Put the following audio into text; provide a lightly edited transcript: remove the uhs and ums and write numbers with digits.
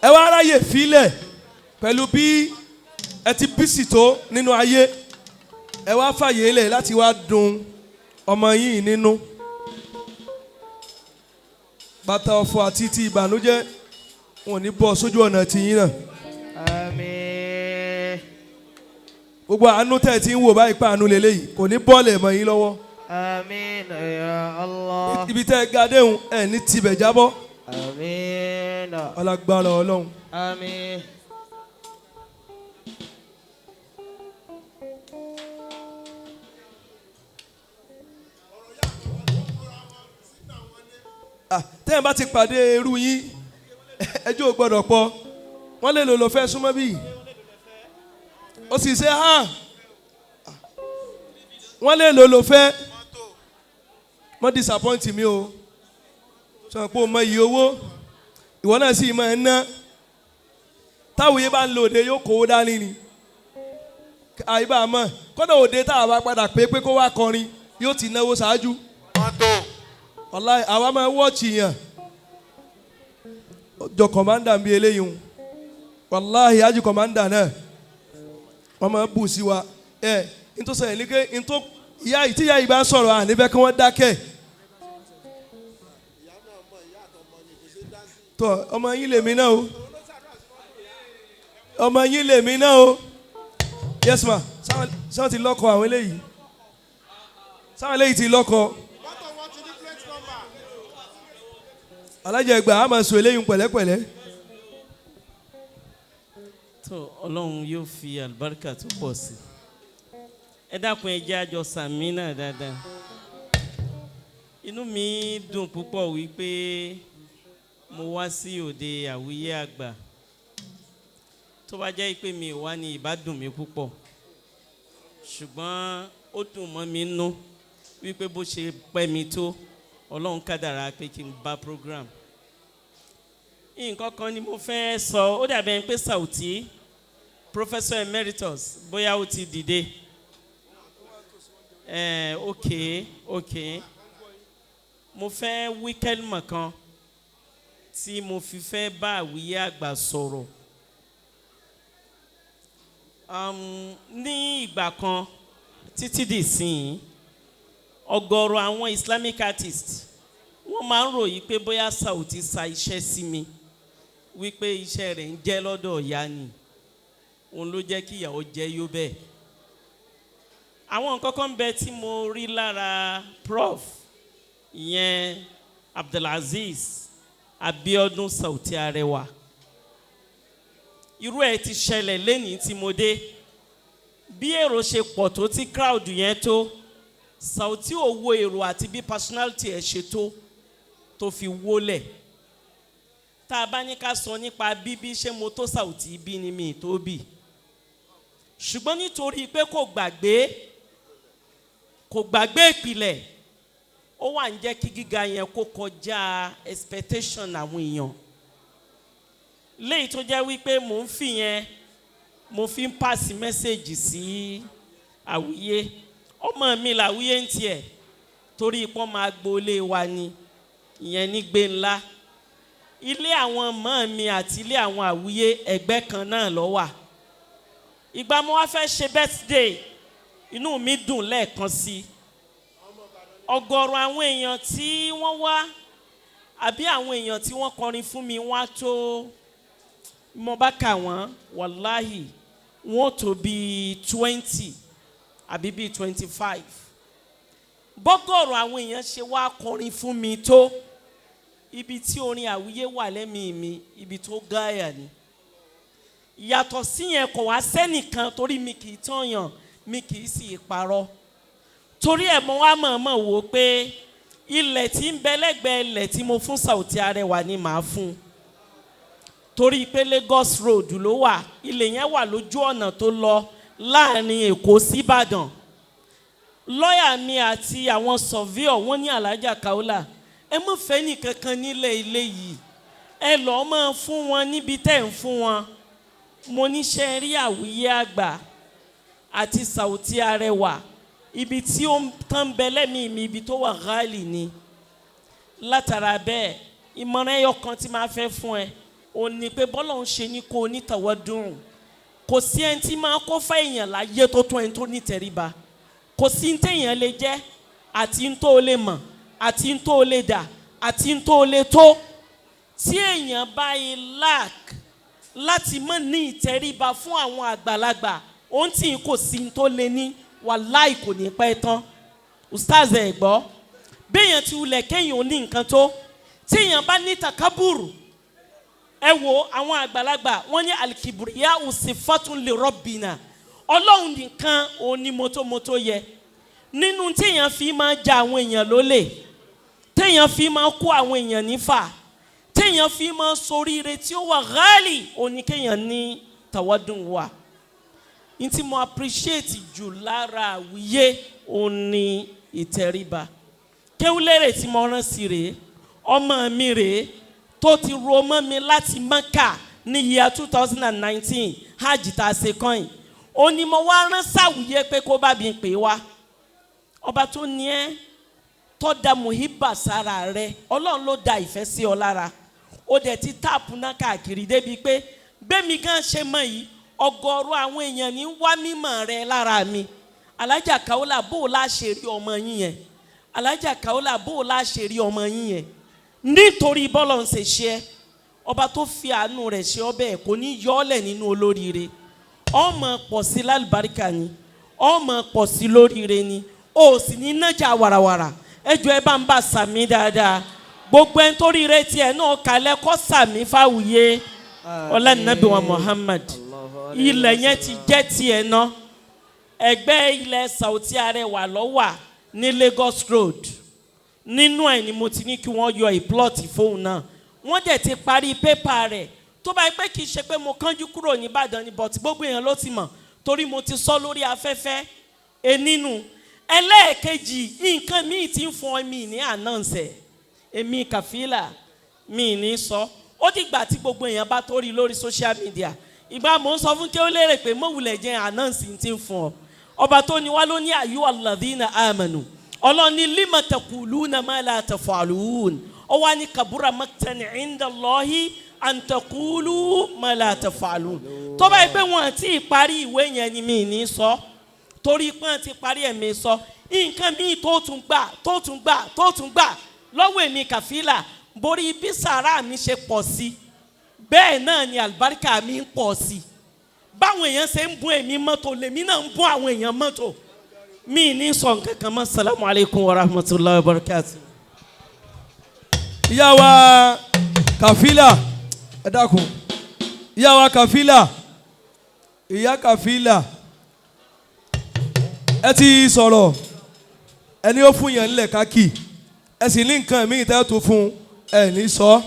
ẹ wá ráyè filẹ̀ pẹ̀lú bí ẹ ti bísí tó nínú ayé ẹ wá fàyè lẹ̀ láti wá dùn ọmọ yìí nínú bàtà ọ̀fọ̀ àti ti ìbànújẹ́ wọn ò ní bọ́ sójú ọ̀nà tìyín náà. Àmín. Gbogbo àánú tẹ̀ tí ń wò báyìí pa àánú lélẹ́yìí kò ní bọ́ọ̀lù mọ́ yín lọ́wọ́. Àmín ya Allah. Ibi tẹ́ ẹ ga déhùn ẹ ní tibẹ̀ jábọ́. Àmín. Ọlágbára Ọlọ́run. Àmín. Tẹ́yìn bá ti pàdé irú yín ẹjọ́ ò gbọ́dọ̀ pọ̀ wọ́n lè lò lọ fẹ́ súnmọ́ bí ó sì ṣe hàn wọ́n lè lò lọ fẹ́ mọ́ disappoint mi o sọ pé o mọ iye owó ìwọ náà sì máa ń ná táwùyé bá ń lo òde yóò kówó dání ni àyíbá mọ̀ kọ́dọ̀ òde tá a bá padà pé kó wá kọrin yóò ti náwó ṣáájú wàláhì àwa máa wọ́ọ̀chì yàn ọjọ́ kọ̀mándà ń bí eléyìí hùn wàláhì ájú kọ̀mándà náà wọ́n máa bù sí wa nítorí sẹ́yìn ní pé tí ìyá yìí bá sọ̀rọ̀ à níbẹ̀ kí wọ́n dákẹ́ tọ́ ọmọ yín lèmi náà o ọmọ yín lèmi náà o yes ma sáwọn ti lọ́kọ àwọn eléyìí sáwọn eléyìí ti lọ́kọ. Alhaja Ẹgbà á máa sọ eléyìí pẹ̀lẹ́pẹ̀lẹ́. tó Ọlọ́run yóò fi àlùbáríkà tó pọ̀ sí ẹ dákun ẹ jẹ́ àjọ sàmì náà dáadáa inú mi dùn púpọ̀ wípé mo wá sí òde àwíyé àgbà tó bá jẹ́ pé mi wá ní ìbádùn mi púpọ̀ ṣùgbọ́n ó dùn mọ́ mi nú wípé bó ṣe pẹ́ mi tó Ọlọ́run kádàrá pé kí n bá program nǹkan kan ni mo fẹ́ sọ ó dàbí ẹni pé SAOTY Professor Emeritus bóyá ó ti dìde ok mo fẹ́ wí kẹ́límà kan tí mo fi fẹ́ bá àwíyé àgbà sọ̀rọ̀ ní ìgbà kan títí dì sín ọ̀gọ̀rọ̀ àwọn Islamic artists wọ́n máa ń ròyìn pé bóyá SAOTY sa iṣẹ́ sí mi wípé iṣẹ́ rẹ̀ ń jẹ́ lọ́dọ̀ ìyá ni òun ló jẹ́ kí ìyàwó jẹ́ yó bẹ́ẹ̀. àwọn nǹkan kan bẹ tí mo rí lára prof ìyẹn Abdulaziz Abiodun SAOTY Arewa irú ẹ̀ ti ṣẹlẹ̀ lẹ́nìí tí mo dé bí èrò ṣe pọ̀ tó tí crowd yẹn tó SAOTY ò wo èrò àti bí personality ẹ̀ ṣe tó fi wólẹ̀ tá a bá ní ká sọ nípa bíbí ṣé mo tó SAOTY bí ni mi tó bì ṣùgbọ́n nítorí pé kò gbàgbé ìpìlẹ̀ ó wà ń jẹ́ kí gíga yẹn kó kọjá expectation àwọn èèyàn léyìí tó jẹ́ wípé mò ń fi yẹn mo fi ń pass message sí àwíyé ọmọ mi làwíyé ń tiẹ̀ torí ipò máa gbolé wa ni ìyẹn ní gbé ńlá ilé àwọn ọmọ mi àti ilé àwọn àwíyé ẹgbẹ́ kan náà ló wà ìgbà mo wá fẹ́ ṣe birthday inú mi dùn lẹ́ẹ̀kan sí ọ̀gọ̀rọ̀ àwọn èèyàn tí wọ́n wá àbí àwọn èèyàn tí wọ́n kọrin fún mi wọ́n á tó mo bá kà wọ́n wàláhì wọ́n tó bíi 20 àbí bíi 25 bọ́gọ̀rọ̀ àwọn èèyàn ṣe wá kọrin fún mi tó ibi tí orin àwíyé wà lẹ́mìí mi ibi tó gáyà ni yàtọ̀ sí yẹn kò wá sẹ́nìkan torí mi kì í tọ̀yàn mi kì í sì parọ́ torí ẹ̀ mo wá mọ̀ọ́mọ̀ wò pé ilẹ̀ tí ń bẹ lẹ́gbẹ̀ẹ́ ilẹ̀ tí mo fún SAOTY Arewa ni màá fún torí pé Lagos Road ló wà ilẹ̀ yẹn wà lójú ọ̀nà tó lọ láàrin Èkó sí Ìbàdàn lọ́yà mi àti àwọn surveyor wọ́n ní Alhaja Kaola ẹ má fẹ́ nìkankan nílẹ̀ ilé yìí ẹ lọ́ọ́ máa fún wọn níbi tẹ́ ń fún wọn mo níṣẹ́ rí àwíyé àgbà àti SAOTY Arewa ibi tí ó tán bẹ lẹ́mìí mi ibi tó wà gáàlì ni látara bẹ́ẹ̀ ìmọ̀ràn ẹyọ kan tí máa fẹ́ fún ẹ ó ní pé bọ́lọ̀ ń ṣe ní kó ní tawadun kò sí ẹni tí máa kó fẹ́ èèyàn láyé tó tún ẹni tó ní tẹríba kò sí ní téèyàn lè jẹ́ àti ní tó lè mọ̀ àti ní tó lè dà àti ní tó lè tó tí èèyàn bá yẹ láti mọ̀ ní ìtẹríba fún àwọn àgbàlagbà ohun tí kò sí ní tó lè ní wàláì kò ní pẹ́ tán ustaz ẹ̀ gbọ́ béèyàn ti wulẹ̀ kéèyàn ò ní nǹkan tó tí èèyàn bá ní takaburu ẹ wo àwọn àgbàlagbà wọ́n ní alikibriya usifatun li rabbina ọlọ́run nìkan òun ni mọ́tòmọ́tò yẹ nínú téèyàn fi máa ja àwọn èèyàn lólè téèyàn fi máa kó àwọn èèyàn nífà téèyàn fi máa soríire tí ó wà ghali òun ni kéèyàn ní tawadun wà ní tí mo appreciate jù lára àwíyé òun ni ìtẹríba kéwúlérè tí mo rán sí rèé ọmọ mi rèé tó ti ro mọ́ mi láti Mẹ́kà ní year 2019 hajj tá a ṣe kọ́yìn ó ní mo wá rán sáwùyé pé kó bá mi pè wá ọba tó ní ẹ tó da muhiba sára rẹ ọlọ́run ló da ìfẹ́ sí ọ lára ó dẹ̀ ti táàpù náà káàkiri débi pé bẹ́ẹ̀mi gan ṣe mọ̀ yìí ọgọ́rùú àwọn èèyàn ní wá mímọ̀ rẹ lára mi Alhaja Kaola bó o láṣẹ rí ọmọ yín yẹn Alhaja Kaola bó o láṣẹ rí ọmọ yín yẹn nítorí bọ́lọ̀ ń ṣe ṣe ọba tó fi àánú rẹ̀ ṣe ọbẹ̀ kò ní yọ́ọ̀lẹ̀ nínú olóríire ọmọ pọ̀ sí lálùbáríkà ni ọmọ pọ̀ sí lóríire ni ó sì ní nájà wàràwàrà ẹjọ́ ẹ bá ń bá sàmì dáadáa gbogbo ẹni tó rí ire tiẹ̀ náà kalẹ̀ kọ́ sàmì fáwùyé ọlẹ́nàbí wa Muhammad ilẹ̀ yẹn ti jẹ́ tiẹ̀ náà ẹgbẹ́ ilẹ̀ SAOTY AREWA lọ́wà ní Lagos Road nínú ẹ̀ ni mo ti ní kí wọ́n yọ ìplọ́ọ̀tì fóun náà wọ́n dẹ̀ ti parí pépà rẹ̀ tó bá yẹ pé kì í ṣe pé mo kánjú kúrò ní Ìbàdàn ni bọ̀tí gbogbo èèyàn ló ti mọ̀ torí mo ti sọ lórí afẹ́fẹ́ nínú ẹlẹ́ẹ̀kejì nǹkan míì ti ń fún mi ní ànánsẹ̀ èmi Kàfílà mi ní sọ ó dìgbà tí gbogbo èèyàn bá tó rí lórí social media ìgbà mo ń sọ fún kí ó lérè pé mọ̀wùlẹ̀ jẹ́ ànánsì ti ń fún ọ ọba tó ní wá ló ní ayyuha alladhina amanu ọlọ́ni lima taquluna ma la taf'alun ó wá ní kabura maktan inda Allahi an taqulu ma la taf'alun tó bá yẹ pé wọn ti parí ìwé yẹn ni mi ní sọ torí pé wọn ti parí ẹ̀mí sọ nǹkan míì tó tún gbà lọ́wọ́ èmi Kàfílà borí bí sàrà mi ṣe pọ̀ sí bẹ́ẹ̀ náà ni àlùbáríkà mi ń pọ̀ sí báwọn èèyàn ṣe ń bún èmi mọ́tò lèmi náà ń bún àwọn èèyàn mọ́tò mi ní sọ nǹkan kan mọ́. Assalamu alaikum wa rahmatullahi wa barakatuh. ìyá wa Kàfílà ẹ dákun ìyá wa Kàfílà ìyá Kàfílà ẹ ti sọ̀rọ̀ ẹni ó fún yẹn nílẹ̀ káàkiri ẹ sì ní nǹkan míì tẹ́ tó fún ẹ ní sọ.